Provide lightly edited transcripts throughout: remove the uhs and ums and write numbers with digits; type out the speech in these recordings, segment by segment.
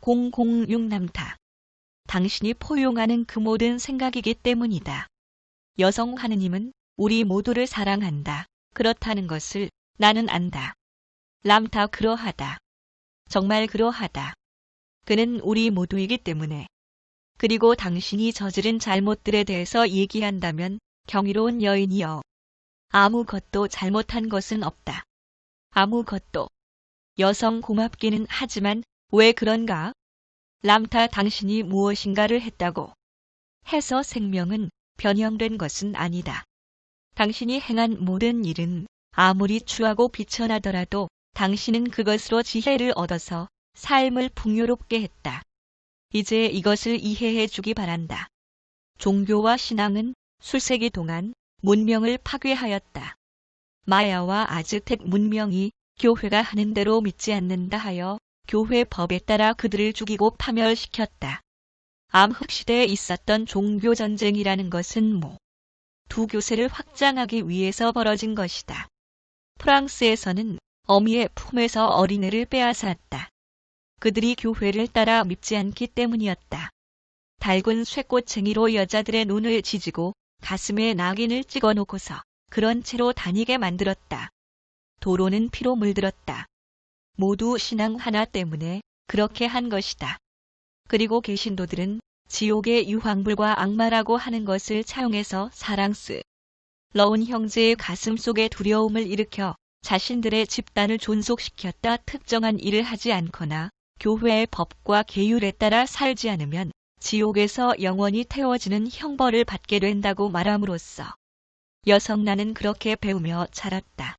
006남타. 당신이 포용하는 그 모든 생각이기 때문이다. 여성 하느님은 우리 모두를 사랑한다. 그렇다는 것을 나는 안다. 람타 그러하다. 정말 그러하다. 그는 우리 모두이기 때문에. 그리고 당신이 저지른 잘못들에 대해서 얘기한다면 경이로운 여인이여. 아무것도 잘못한 것은 없다. 아무것도. 여성 고맙기는 하지만 왜 그런가? 람타 당신이 무엇인가를 했다고 해서 생명은 변형된 것은 아니다. 당신이 행한 모든 일은 아무리 추하고 비천하더라도 당신은 그것으로 지혜를 얻어서 삶을 풍요롭게 했다. 이제 이것을 이해해 주기 바란다. 종교와 신앙은 수세기 동안 문명을 파괴하였다. 마야와 아즈텍 문명이 교회가 하는 대로 믿지 않는다 하여 교회 법에 따라 그들을 죽이고 파멸시켰다. 암흑시대에 있었던 종교전쟁이라는 것은 두 교세를 확장하기 위해서 벌어진 것이다. 프랑스에서는 어미의 품에서 어린애를 빼앗았다. 그들이 교회를 따라 믿지 않기 때문이었다. 달군 쇠꼬챙이로 여자들의 눈을 지지고 가슴에 낙인을 찍어놓고서 그런 채로 다니게 만들었다. 도로는 피로 물들었다. 모두 신앙 하나 때문에 그렇게 한 것이다. 그리고 개신도들은 지옥의 유황불과 악마라고 하는 것을 차용해서 사랑스러운 형제의 가슴 속에 두려움을 일으켜 자신들의 집단을 존속시켰다. 특정한 일을 하지 않거나 교회의 법과 계율에 따라 살지 않으면 지옥에서 영원히 태워지는 형벌을 받게 된다고 말함으로써 여성 나는 그렇게 배우며 자랐다.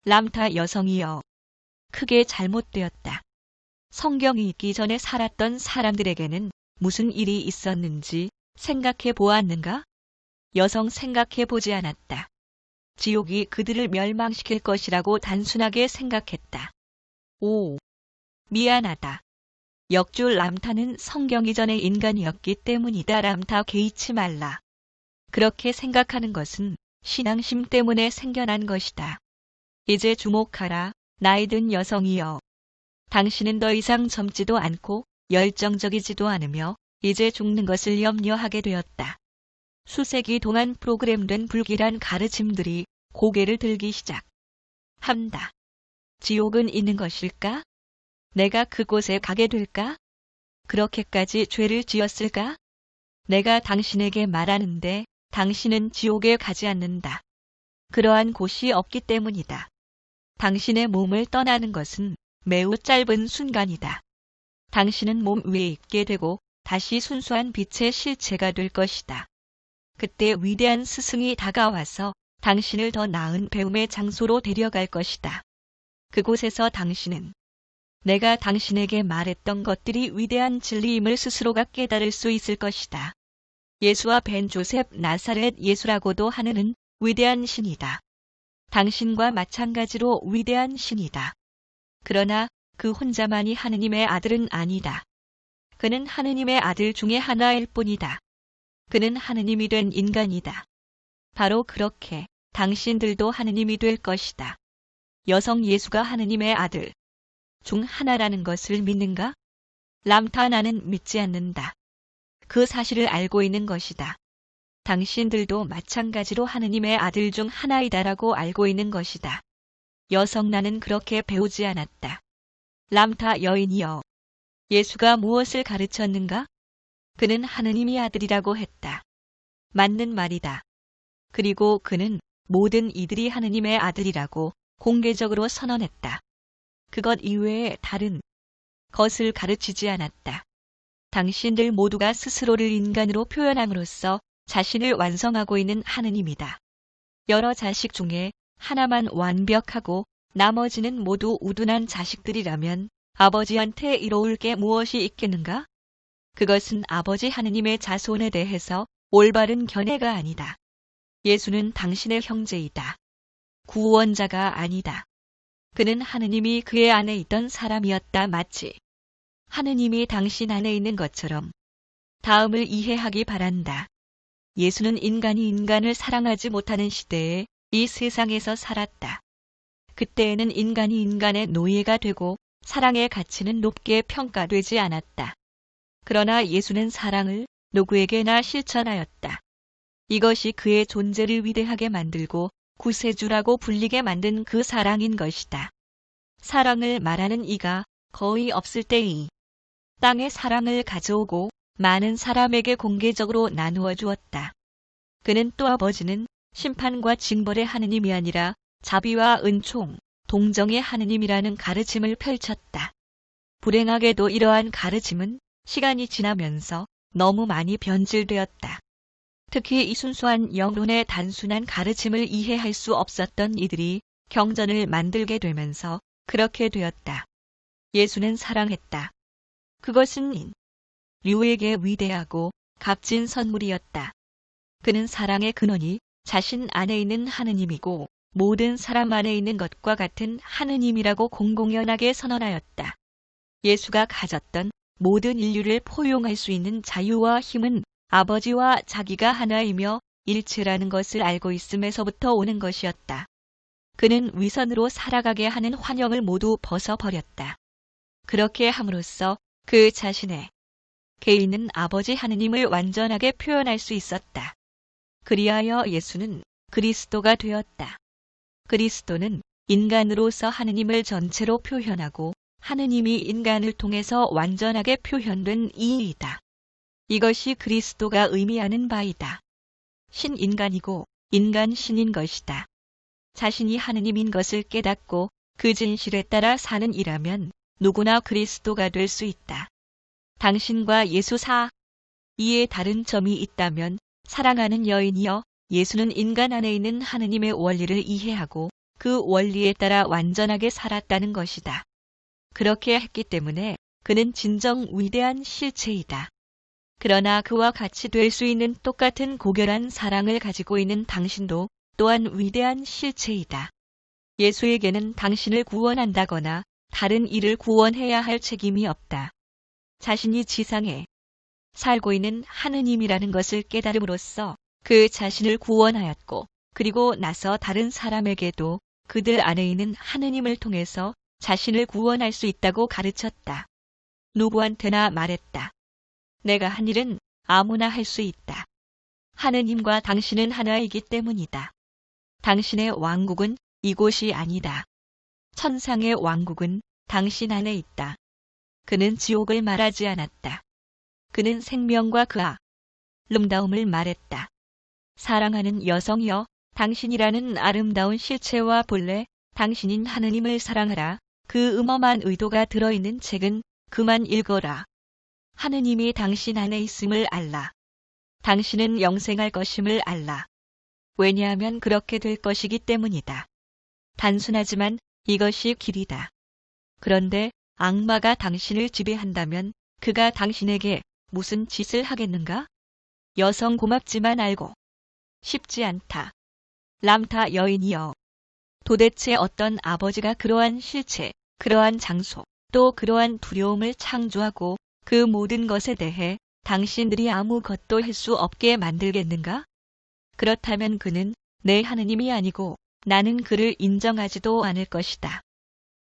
람타 여성이여. 크게 잘못되었다. 성경이 있기 전에 살았던 사람들에게는 무슨 일이 있었는지 생각해 보았는가? 여성 생각해 보지 않았다. 지옥이 그들을 멸망시킬 것이라고 단순하게 생각했다. 오, 미안하다. 역줄 람타는 성경 이전의 인간이었기 때문이다. 람타 개의치 말라. 그렇게 생각하는 것은 신앙심 때문에 생겨난 것이다. 이제 주목하라. 나이든 여성이여. 당신은 더 이상 젊지도 않고 열정적이지도 않으며 이제 죽는 것을 염려하게 되었다. 수세기 동안 프로그램된 불길한 가르침들이 고개를 들기 시작한다. 지옥은 있는 것일까? 내가 그곳에 가게 될까? 그렇게까지 죄를 지었을까? 내가 당신에게 말하는데 당신은 지옥에 가지 않는다. 그러한 곳이 없기 때문이다. 당신의 몸을 떠나는 것은 매우 짧은 순간이다. 당신은 몸 위에 있게 되고 다시 순수한 빛의 실체가 될 것이다. 그때 위대한 스승이 다가와서 당신을 더 나은 배움의 장소로 데려갈 것이다. 그곳에서 당신은 내가 당신에게 말했던 것들이 위대한 진리임을 스스로가 깨달을 수 있을 것이다. 예수와 벤 조셉 나사렛 예수라고도 하는 위대한 신이다. 당신과 마찬가지로 위대한 신이다. 그러나 그 혼자만이 하느님의 아들은 아니다. 그는 하느님의 아들 중에 하나일 뿐이다. 그는 하느님이 된 인간이다. 바로 그렇게 당신들도 하느님이 될 것이다. 여성 예수가 하느님의 아들 중 하나라는 것을 믿는가? 람타 나는 믿지 않는다. 그 사실을 알고 있는 것이다. 당신들도 마찬가지로 하느님의 아들 중 하나이다라고 알고 있는 것이다. 여성 나는 그렇게 배우지 않았다. 람타 여인이여. 예수가 무엇을 가르쳤는가? 그는 하느님이 아들이라고 했다. 맞는 말이다. 그리고 그는 모든 이들이 하느님의 아들이라고 공개적으로 선언했다. 그것 이외에 다른 것을 가르치지 않았다. 당신들 모두가 스스로를 인간으로 표현함으로써 자신을 완성하고 있는 하느님이다. 여러 자식 중에 하나만 완벽하고 나머지는 모두 우둔한 자식들이라면 아버지한테 이로울 게 무엇이 있겠는가? 그것은 아버지 하느님의 자손에 대해서 올바른 견해가 아니다. 예수는 당신의 형제이다. 구원자가 아니다. 그는 하느님이 그의 안에 있던 사람이었다. 마치 하느님이 당신 안에 있는 것처럼. 다음을 이해하기 바란다. 예수는 인간이 인간을 사랑하지 못하는 시대에 이 세상에서 살았다. 그때에는 인간이 인간의 노예가 되고 사랑의 가치는 높게 평가되지 않았다. 그러나 예수는 사랑을 누구에게나 실천하였다. 이것이 그의 존재를 위대하게 만들고 구세주라고 불리게 만든 그 사랑인 것이다. 사랑을 말하는 이가 거의 없을 때의 땅에 사랑을 가져오고 많은 사람에게 공개적으로 나누어 주었다. 그는 또 아버지는 심판과 징벌의 하느님이 아니라 자비와 은총, 동정의 하느님이라는 가르침을 펼쳤다. 불행하게도 이러한 가르침은 시간이 지나면서 너무 많이 변질되었다. 특히 이 순수한 영론의 단순한 가르침을 이해할 수 없었던 이들이 경전을 만들게 되면서 그렇게 되었다. 예수는 사랑했다. 그것은 인류에게 위대하고 값진 선물이었다. 그는 사랑의 근원이 자신 안에 있는 하느님이고 모든 사람 안에 있는 것과 같은 하느님이라고 공공연하게 선언하였다. 예수가 가졌던 모든 인류를 포용할 수 있는 자유와 힘은 아버지와 자기가 하나이며 일체라는 것을 알고 있음에서부터 오는 것이었다. 그는 위선으로 살아가게 하는 환영을 모두 벗어버렸다. 그렇게 함으로써 그 자신의 개인은 아버지 하느님을 완전하게 표현할 수 있었다. 그리하여 예수는 그리스도가 되었다. 그리스도는 인간으로서 하느님을 전체로 표현하고 하느님이 인간을 통해서 완전하게 표현된 이이다. 이것이 그리스도가 의미하는 바이다. 신인간이고 인간 신인 것이다. 자신이 하느님인 것을 깨닫고 그 진실에 따라 사는 이라면 누구나 그리스도가 될 수 있다. 당신과 예수 사이에 다른 점이 있다면 사랑하는 여인이여, 예수는 인간 안에 있는 하느님의 원리를 이해하고 그 원리에 따라 완전하게 살았다는 것이다. 그렇게 했기 때문에 그는 진정 위대한 실체이다. 그러나 그와 같이 될 수 있는 똑같은 고결한 사랑을 가지고 있는 당신도 또한 위대한 실체이다. 예수에게는 당신을 구원한다거나 다른 이를 구원해야 할 책임이 없다. 자신이 지상에 살고 있는 하느님이라는 것을 깨달음으로써 그 자신을 구원하였고, 그리고 나서 다른 사람에게도 그들 안에 있는 하느님을 통해서 자신을 구원할 수 있다고 가르쳤다. 누구한테나 말했다. 내가 한 일은 아무나 할 수 있다. 하느님과 당신은 하나이기 때문이다. 당신의 왕국은 이곳이 아니다. 천상의 왕국은 당신 안에 있다. 그는 지옥을 말하지 않았다. 그는 생명과 그 아름다움을 말했다. 사랑하는 여성이여, 당신이라는 아름다운 실체와 본래 당신인 하느님을 사랑하라. 그 음험한 의도가 들어있는 책은 그만 읽어라. 하느님이 당신 안에 있음을 알라. 당신은 영생할 것임을 알라. 왜냐하면 그렇게 될 것이기 때문이다. 단순하지만 이것이 길이다. 그런데 악마가 당신을 지배한다면 그가 당신에게 무슨 짓을 하겠는가? 여성 고맙지만 알고 싶지 않다. 람타 여인이여, 도대체 어떤 아버지가 그러한 실체, 그러한 장소, 또 그러한 두려움을 창조하고 그 모든 것에 대해 당신들이 아무것도 할 수 없게 만들겠는가? 그렇다면 그는 내 하느님이 아니고 나는 그를 인정하지도 않을 것이다.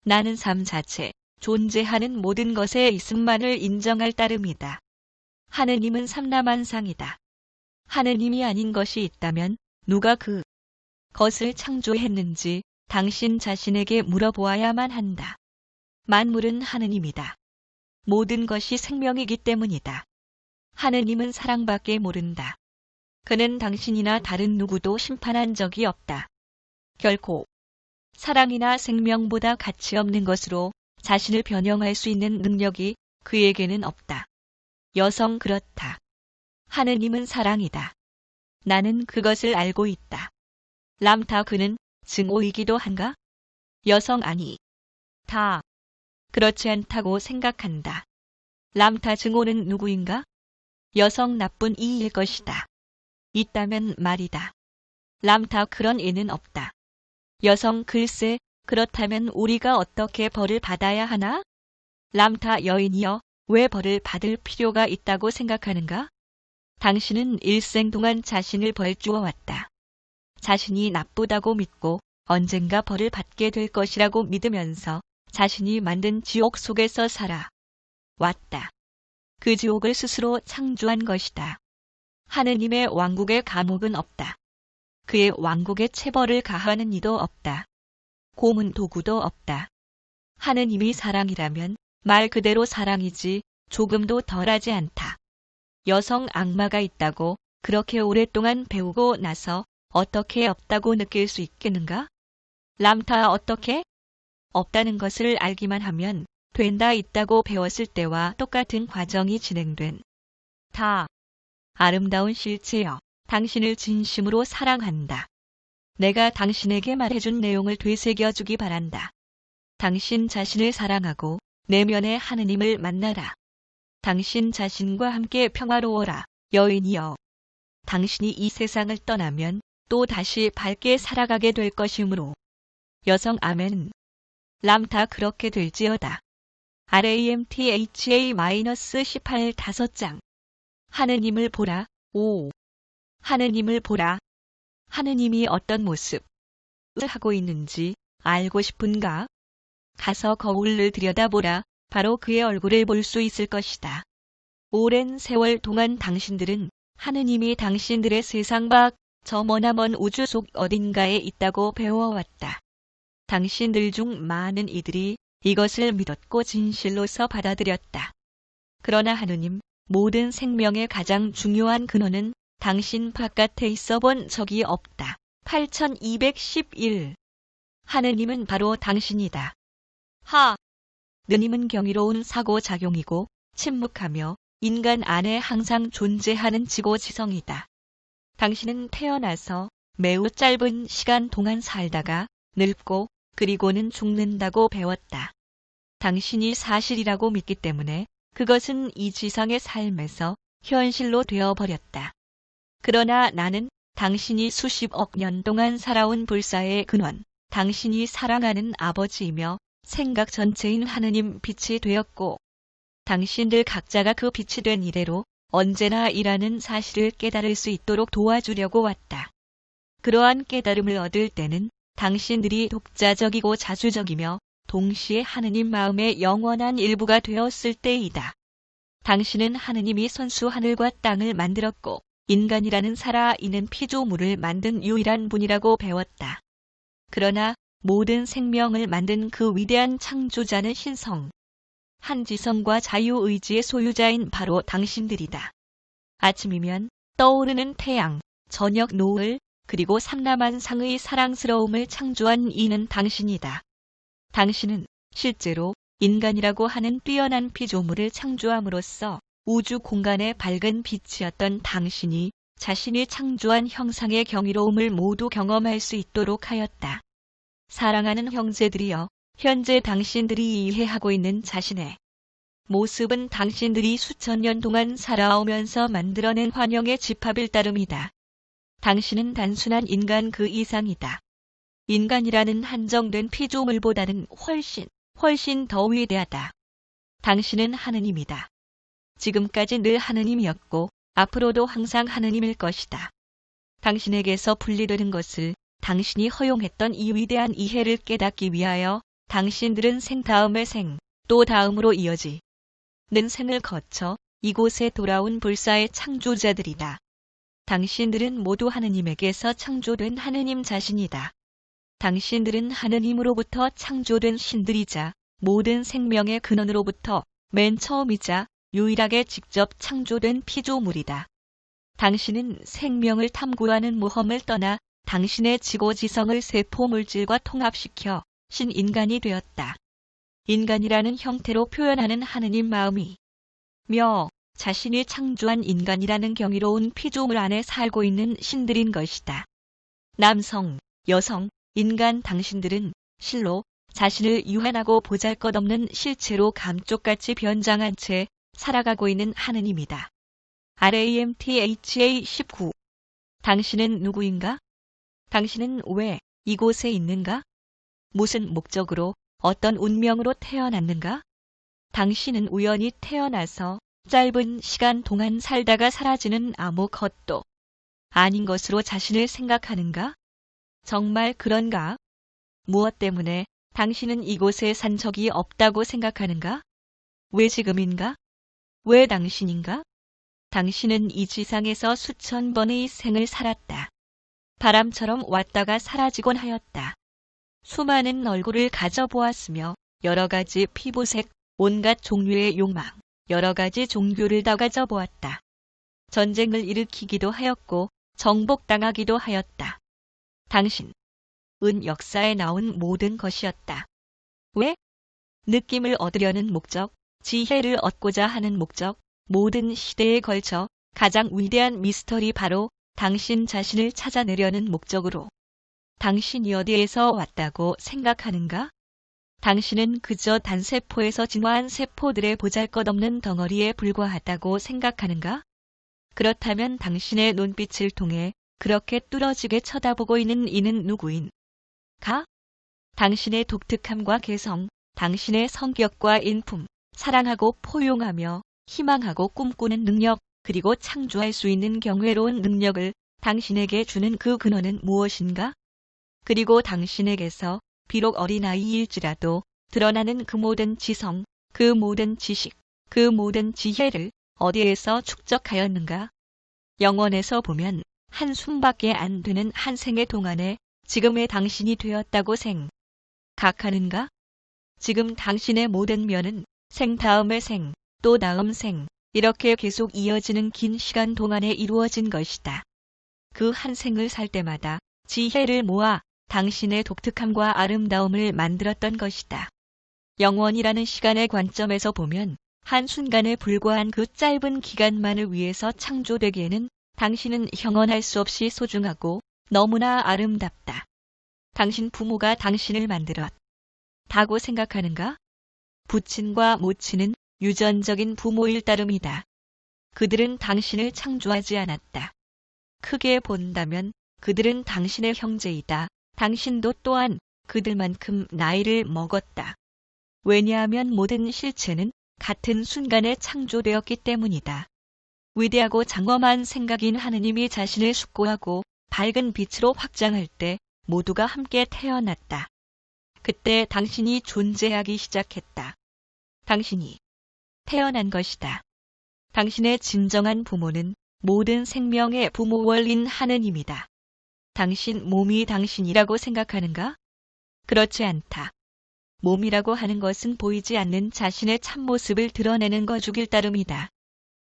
나는 삶 자체, 존재하는 모든 것에 있음만을 인정할 따름이다. 하느님은 삼라만상이다. 하느님이 아닌 것이 있다면 누가 그 것을 창조했는지 당신 자신에게 물어보아야만 한다. 만물은 하느님이다. 모든 것이 생명이기 때문이다. 하느님은 사랑밖에 모른다. 그는 당신이나 다른 누구도 심판한 적이 없다. 결코 사랑이나 생명보다 가치 없는 것으로 자신을 변형할 수 있는 능력이 그에게는 없다. 여성, 그렇다. 하느님은 사랑이다. 나는 그것을 알고 있다. 람타, 그는 증오이기도 한가? 여성, 아니. 다 그렇지 않다고 생각한다. 람타, 증오는 누구인가? 여성, 나쁜 이일 것이다. 있다면 말이다. 람타, 그런 이는 없다. 여성, 글쎄, 그렇다면 우리가 어떻게 벌을 받아야 하나? 람타, 여인이여, 왜 벌을 받을 필요가 있다고 생각하는가? 당신은 일생 동안 자신을 벌주어 왔다. 자신이 나쁘다고 믿고 언젠가 벌을 받게 될 것이라고 믿으면서 자신이 만든 지옥 속에서 살아 왔다. 그 지옥을 스스로 창조한 것이다. 하느님의 왕국의 감옥은 없다. 그의 왕국에 체벌을 가하는 이도 없다. 고문 도구도 없다. 하느님이 사랑이라면 말 그대로 사랑이지 조금도 덜하지 않다. 여성 악마가 있다고 그렇게 오랫동안 배우고 나서 어떻게 없다고 느낄 수 있겠는가? 람타 어떻게? 없다는 것을 알기만 하면 된다. 있다고 배웠을 때와 똑같은 과정이 진행된 다. 아름다운 실체여, 당신을 진심으로 사랑한다. 내가 당신에게 말해준 내용을 되새겨주기 바란다. 당신 자신을 사랑하고 내면의 하느님을 만나라. 당신 자신과 함께 평화로워라, 여인이여. 당신이 이 세상을 떠나면 또 다시 밝게 살아가게 될 것이므로. 여성 아멘. 람타 그렇게 될지어다. RAMTHA-18 5장. 하느님을 보라. 5. 하느님을 보라. 하느님이 어떤 모습을 하고 있는지 알고 싶은가? 가서 거울을 들여다보라. 바로 그의 얼굴을 볼 수 있을 것이다. 오랜 세월 동안 당신들은 하느님이 당신들의 세상 밖 저 머나먼 우주 속 어딘가에 있다고 배워왔다. 당신들 중 많은 이들이 이것을 믿었고 진실로서 받아들였다. 그러나 하느님, 모든 생명의 가장 중요한 근원은 당신 바깥에 있어 본 적이 없다. 8211. 하느님은 바로 당신이다. 느님은 경이로운 사고작용이고 침묵하며 인간 안에 항상 존재하는 지고지성이다. 당신은 태어나서 매우 짧은 시간 동안 살다가 늙고 그리고는 죽는다고 배웠다. 당신이 사실이라고 믿기 때문에 그것은 이 지상의 삶에서 현실로 되어버렸다. 그러나 나는 당신이 수십억 년 동안 살아온 불사의 근원, 당신이 사랑하는 아버지이며 생각 전체인 하느님 빛이 되었고, 당신들 각자가 그 빛이 된 이래로 언제나 일하는 사실을 깨달을 수 있도록 도와주려고 왔다. 그러한 깨달음을 얻을 때는 당신들이 독자적이고 자주적이며 동시에 하느님 마음의 영원한 일부가 되었을 때이다. 당신은 하느님이 선수 하늘과 땅을 만들었고 인간이라는 살아있는 피조물을 만든 유일한 분이라고 배웠다. 그러나 모든 생명을 만든 그 위대한 창조자는 신성, 한지성과 자유의지의 소유자인 바로 당신들이다. 아침이면 떠오르는 태양, 저녁 노을, 그리고 삼라만상의 사랑스러움을 창조한 이는 당신이다. 당신은 실제로 인간이라고 하는 뛰어난 피조물을 창조함으로써 우주 공간의 밝은 빛이었던 당신이 자신이 창조한 형상의 경이로움을 모두 경험할 수 있도록 하였다. 사랑하는 형제들이여, 현재 당신들이 이해하고 있는 자신의 모습은 당신들이 수천 년 동안 살아오면서 만들어낸 환영의 집합일 따름이다. 당신은 단순한 인간 그 이상이다. 인간이라는 한정된 피조물보다는 훨씬 더 위대하다. 당신은 하느님이다. 지금까지 늘 하느님이었고 앞으로도 항상 하느님일 것이다. 당신에게서 분리되는 것을 당신이 허용했던 이 위대한 이해를 깨닫기 위하여 당신들은 생 다음의 생, 또 다음으로 이어지는 생을 거쳐 이곳에 돌아온 불사의 창조자들이다. 당신들은 모두 하느님에게서 창조된 하느님 자신이다. 당신들은 하느님으로부터 창조된 신들이자 모든 생명의 근원으로부터 맨 처음이자 유일하게 직접 창조된 피조물이다. 당신은 생명을 탐구하는 모험을 떠나 당신의 지고지성을 세포물질과 통합시켜 신인간이 되었다. 인간이라는 형태로 표현하는 하느님 마음이며 자신이 창조한 인간이라는 경이로운 피조물 안에 살고 있는 신들인 것이다. 남성, 여성, 인간 당신들은 실로 자신을 유한하고 보잘것없는 실체로 감쪽같이 변장한 채 살아가고 있는 하느님이다. RAMTHA 19. 당신은 누구인가? 당신은 왜 이곳에 있는가? 무슨 목적으로, 어떤 운명으로 태어났는가? 당신은 우연히 태어나서 짧은 시간 동안 살다가 사라지는 아무것도 아닌 것으로 자신을 생각하는가? 정말 그런가? 무엇 때문에 당신은 이곳에 산 적이 없다고 생각하는가? 왜 지금인가? 왜 당신인가? 당신은 이 지상에서 수천 번의 생을 살았다. 바람처럼 왔다가 사라지곤 하였다. 수많은 얼굴을 가져보았으며 여러 가지 피부색, 온갖 종류의 욕망, 여러 가지 종교를 다 가져보았다. 전쟁을 일으키기도 하였고 정복당하기도 하였다. 당신은 역사에 나온 모든 것이었다. 왜? 느낌을 얻으려는 목적, 지혜를 얻고자 하는 목적, 모든 시대에 걸쳐 가장 위대한 미스터리 바로 당신 자신을 찾아내려는 목적으로. 당신이 어디에서 왔다고 생각하는가? 당신은 그저 단세포에서 진화한 세포들의 보잘것없는 덩어리에 불과하다고 생각하는가? 그렇다면 당신의 눈빛을 통해 그렇게 뚫어지게 쳐다보고 있는 이는 누구인가? 당신의 독특함과 개성, 당신의 성격과 인품, 사랑하고 포용하며 희망하고 꿈꾸는 능력, 그리고 창조할 수 있는 경외로운 능력을 당신에게 주는 그 근원은 무엇인가? 그리고 당신에게서 비록 어린아이일지라도 드러나는 그 모든 지성, 그 모든 지식, 그 모든 지혜를 어디에서 축적하였는가? 영원에서 보면 한숨밖에 안 되는 한 생의 동안에 지금의 당신이 되었다고 생각하는가? 지금 당신의 모든 면은 생 다음의 생, 또 다음 생, 이렇게 계속 이어지는 긴 시간 동안에 이루어진 것이다. 그 한 생을 살 때마다 지혜를 모아 당신의 독특함과 아름다움을 만들었던 것이다. 영원이라는 시간의 관점에서 보면 한순간에 불과한 그 짧은 기간만을 위해서 창조되기에는 당신은 형언할 수 없이 소중하고 너무나 아름답다. 당신 부모가 당신을 만들었다고 생각하는가? 부친과 모친은 유전적인 부모일 따름이다. 그들은 당신을 창조하지 않았다. 크게 본다면 그들은 당신의 형제이다. 당신도 또한 그들만큼 나이를 먹었다. 왜냐하면 모든 실체는 같은 순간에 창조되었기 때문이다. 위대하고 장엄한 생각인 하느님이 자신을 숙고하고 밝은 빛으로 확장할 때 모두가 함께 태어났다. 그때 당신이 존재하기 시작했다. 당신이 태어난 것이다. 당신의 진정한 부모는 모든 생명의 부모 원리인 하느님이다. 당신 몸이 당신이라고 생각하는가? 그렇지 않다. 몸이라고 하는 것은 보이지 않는 자신의 참모습을 드러내는 거죽일 따름이다.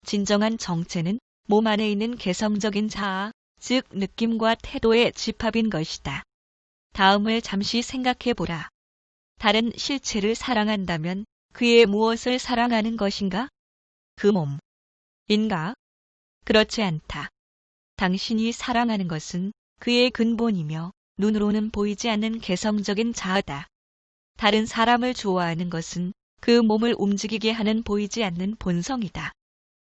진정한 정체는 몸 안에 있는 개성적인 자아, 즉 느낌과 태도의 집합인 것이다. 다음을 잠시 생각해보라. 다른 실체를 사랑한다면 그의 무엇을 사랑하는 것인가? 그 몸인가? 그렇지 않다. 당신이 사랑하는 것은 그의 근본이며 눈으로는 보이지 않는 개성적인 자아다. 다른 사람을 좋아하는 것은 그 몸을 움직이게 하는 보이지 않는 본성이다.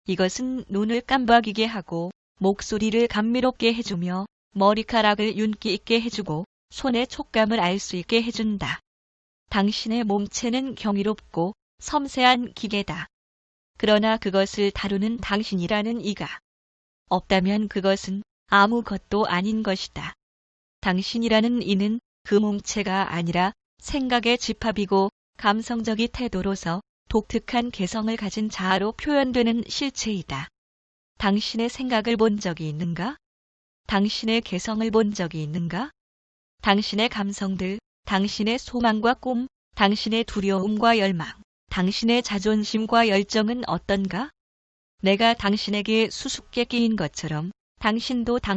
이것은 눈을 깜박이게 하고 목소리를 감미롭게 해주며 머리카락을 윤기 있게 해주고 손의 촉감을 알 수 있게 해준다. 당신의 몸체는 경이롭고 섬세한 기계다. 그러나 그것을 다루는 당신이라는 이가 없다면 그것은 아무것도 아닌 것이다. 당신이라는 이는 그 몸체가 아니라 생각의 집합이고 감성적인 태도로서 독특한 개성을 가진 자아로 표현되는 실체이다. 당신의 생각을 본 적이 있는가? 당신의 개성을 본 적이 있는가? 당신의 감성들, 당신의 소망과 꿈, 당신의 두려움과 열망, 당신의 자존심과 열정은 어떤가? 내가 당신에게 수수께끼인 것처럼 당신도